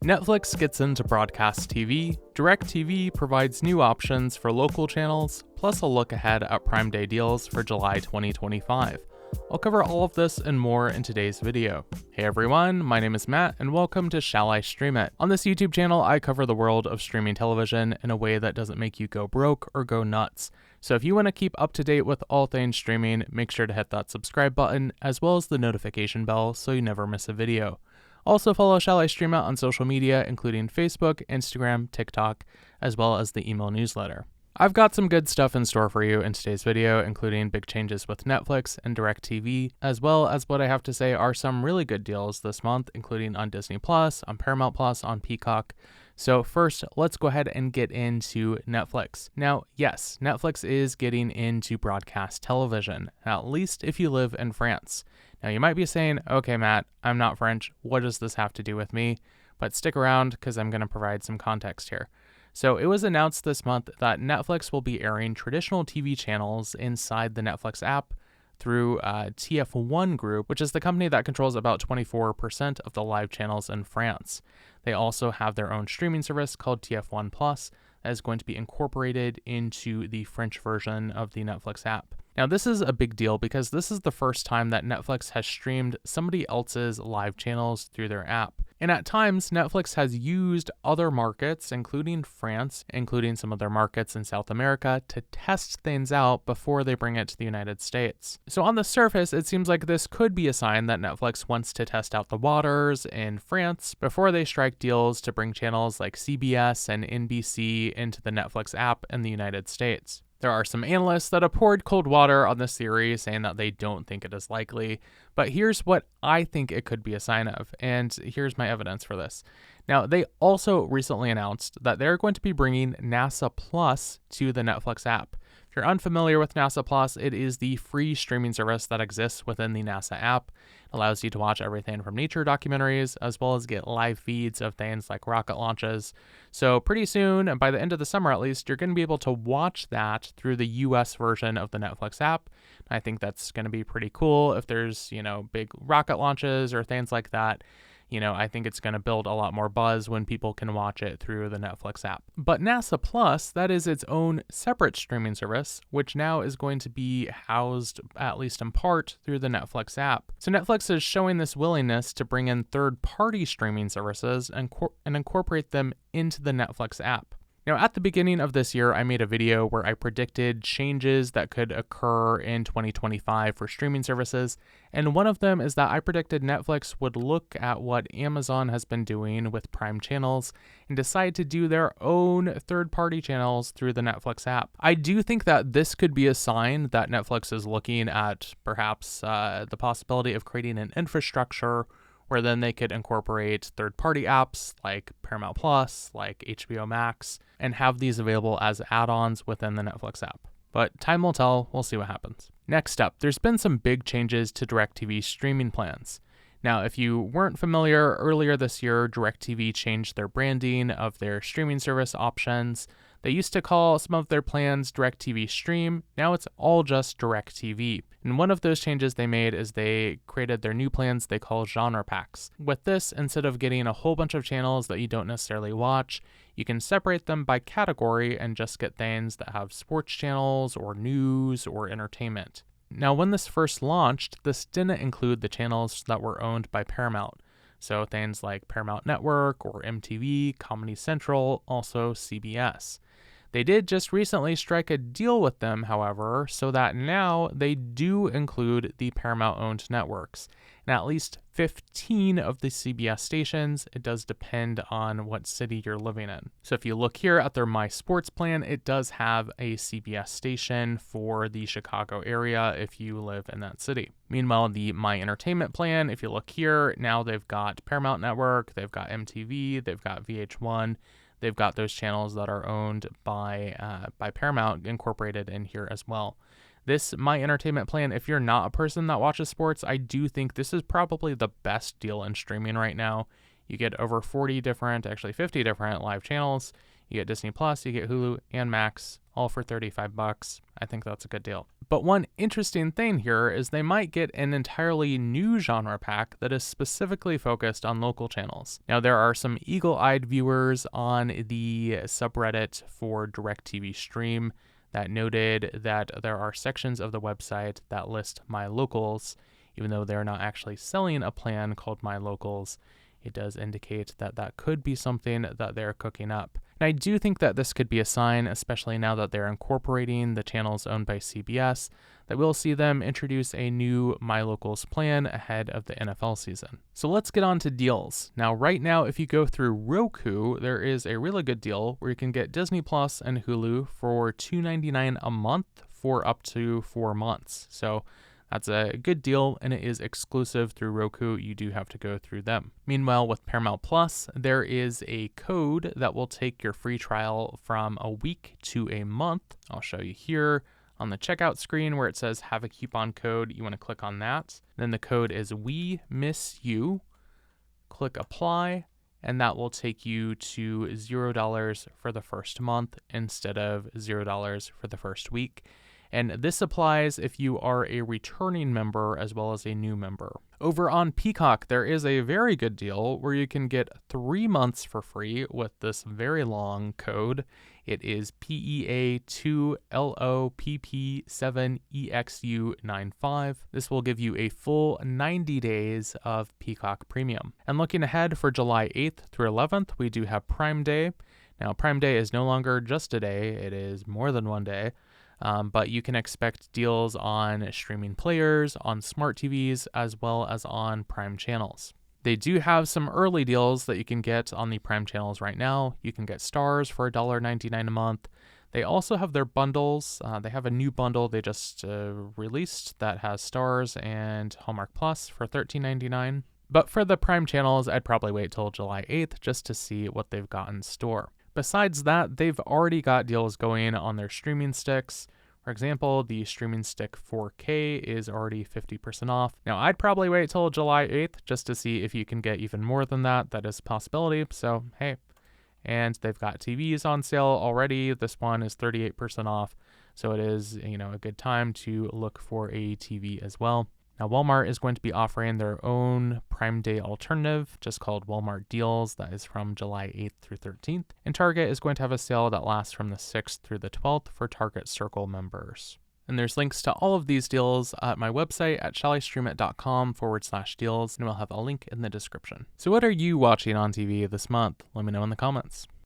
Netflix gets into broadcast TV, DirecTV provides new options for local channels, plus a look ahead at Prime Day deals for July 2025. I'll cover all of this and more in today's video. Hey everyone, my name is Matt and welcome to Shall I Stream It? On this YouTube channel, I cover the world of streaming television in a way that doesn't make you go broke or go nuts. So if you want to keep up to date with all things streaming, make sure to hit that subscribe button as well as the notification bell so you never miss a video. Also follow Shall I Stream It on social media, including Facebook, Instagram, TikTok, as well as the email newsletter. I've got some good stuff in store for you in today's video, including big changes with Netflix and DirecTV, as well as what I have to say are some really good deals this month, including on Disney+, on Paramount+, on Peacock. So first, let's go ahead and get into Netflix. Now, yes, Netflix is getting into broadcast television, at least if you live in France. Now, you might be saying, okay, Matt, I'm not French. What does this have to do with me? But stick around because I'm going to provide some context here. So it was announced this month that Netflix will be airing traditional TV channels inside the Netflix app through TF1 Group, which is the company that controls about 24% of the live channels in France. They also have their own streaming service called TF1 Plus that is going to be incorporated into the French version of the Netflix app. Now, this is a big deal because this is the first time that Netflix has streamed somebody else's live channels through their app. And at times, Netflix has used other markets, including France, including some of their markets in South America, to test things out before they bring it to the United States. So on the surface, it seems like this could be a sign that Netflix wants to test out the waters in France before they strike deals to bring channels like CBS and NBC into the Netflix app in the United States. There are some analysts that have poured cold water on this theory, saying that they don't think it is likely, but here's what I think it could be a sign of, and here's my evidence for this. Now, they also recently announced that they're going to be bringing NASA Plus to the Netflix app. If you're unfamiliar with NASA Plus, it is the free streaming service that exists within the NASA app. It allows you to watch everything from nature documentaries, as well as get live feeds of things like rocket launches. So pretty soon, and by the end of the summer at least, you're going to be able to watch that through the US version of the Netflix app. I think that's going to be pretty cool if there's, big rocket launches or things like that. I think it's going to build a lot more buzz when people can watch it through the Netflix app. But NASA Plus, that is its own separate streaming service, which now is going to be housed, at least in part, through the Netflix app. So Netflix is showing this willingness to bring in third-party streaming services and incorporate them into the Netflix app. Now, at the beginning of this year, I made a video where I predicted changes that could occur in 2025 for streaming services, and one of them is that I predicted Netflix would look at what Amazon has been doing with Prime channels and decide to do their own third-party channels through the Netflix app. I do think that this could be a sign that Netflix is looking at perhaps the possibility of creating an infrastructure where then they could incorporate third-party apps like Paramount Plus, like HBO Max, and have these available as add-ons within the Netflix app. But time will tell, we'll see what happens. Next up, there's been some big changes to DirecTV streaming plans. Now, if you weren't familiar, earlier this year, DirecTV changed their branding of their streaming service options. They used to call some of their plans DirecTV Stream. Now it's all just DirecTV. And one of those changes they made is they created their new plans they call genre packs. With this, instead of getting a whole bunch of channels that you don't necessarily watch, you can separate them by category and just get things that have sports channels or news or entertainment. Now, when this first launched, this didn't include the channels that were owned by Paramount. So things like Paramount Network or MTV, Comedy Central, also CBS. They did just recently strike a deal with them, however, so that now they do include the Paramount-owned networks. And at least 15 of the CBS stations, it does depend on what city you're living in. So if you look here at their My Sports plan, it does have a CBS station for the Chicago area if you live in that city. Meanwhile, the My Entertainment plan, if you look here, now they've got Paramount Network, they've got MTV, they've got VH1, they've got those channels that are owned by Paramount incorporated in here as well. This My Entertainment plan, if you're not a person that watches sports, I do think this is probably the best deal in streaming right now. You get over 50 different live channels. You get Disney Plus, you get Hulu and Max, all for $35. I think that's a good deal. But one interesting thing here is they might get an entirely new genre pack that is specifically focused on local channels. Now, there are some eagle-eyed viewers on the subreddit for DirecTV Stream that noted that there are sections of the website that list My Locals, even though they're not actually selling a plan called My Locals. It does indicate that that could be something that they're cooking up. And I do think that this could be a sign, especially now that they're incorporating the channels owned by CBS, that we'll see them introduce a new My Locals plan ahead of the NFL season. So let's get on to deals. Now, right now, if you go through Roku, there is a really good deal where you can get Disney Plus and Hulu for $2.99 a month for up to 4 months. So that's a good deal, and it is exclusive through Roku. You do have to go through them. Meanwhile, with Paramount Plus, there is a code that will take your free trial from a week to a month. I'll show you here on the checkout screen where it says have a coupon code. You want to click on that. Then the code is We Miss You. Click apply, and that will take you to $0 for the first month instead of $0 for the first week. And this applies if you are a returning member as well as a new member. Over on Peacock, there is a very good deal where you can get 3 months for free with this very long code. It is PEA2LOPP7EXU95. This will give you a full 90 days of Peacock Premium. And looking ahead for July 8th through 11th, we do have Prime Day. Now, Prime Day is no longer just a day, it is more than one day. But you can expect deals on streaming players, on smart TVs, as well as on Prime channels. They do have some early deals that you can get on the Prime channels right now. You can get Stars for $1.99 a month. They also have their bundles. They have a new bundle they just released that has Stars and Hallmark Plus for $13.99. But for the Prime channels, I'd probably wait till July 8th just to see what they've got in store. Besides that, they've already got deals going on their streaming sticks. For example, the streaming stick 4K is already 50% off. Now, I'd probably wait till July 8th just to see if you can get even more than that. That is a possibility, so hey. And they've got TVs on sale already. This one is 38% off, so it is, a good time to look for a TV as well. Now, Walmart is going to be offering their own Prime Day alternative, just called Walmart Deals. That is from July 8th through 13th. And Target is going to have a sale that lasts from the 6th through the 12th for Target Circle members. And there's links to all of these deals at my website at shallystreamit.com/deals, and we'll have a link in the description. So what are you watching on TV this month? Let me know in the comments.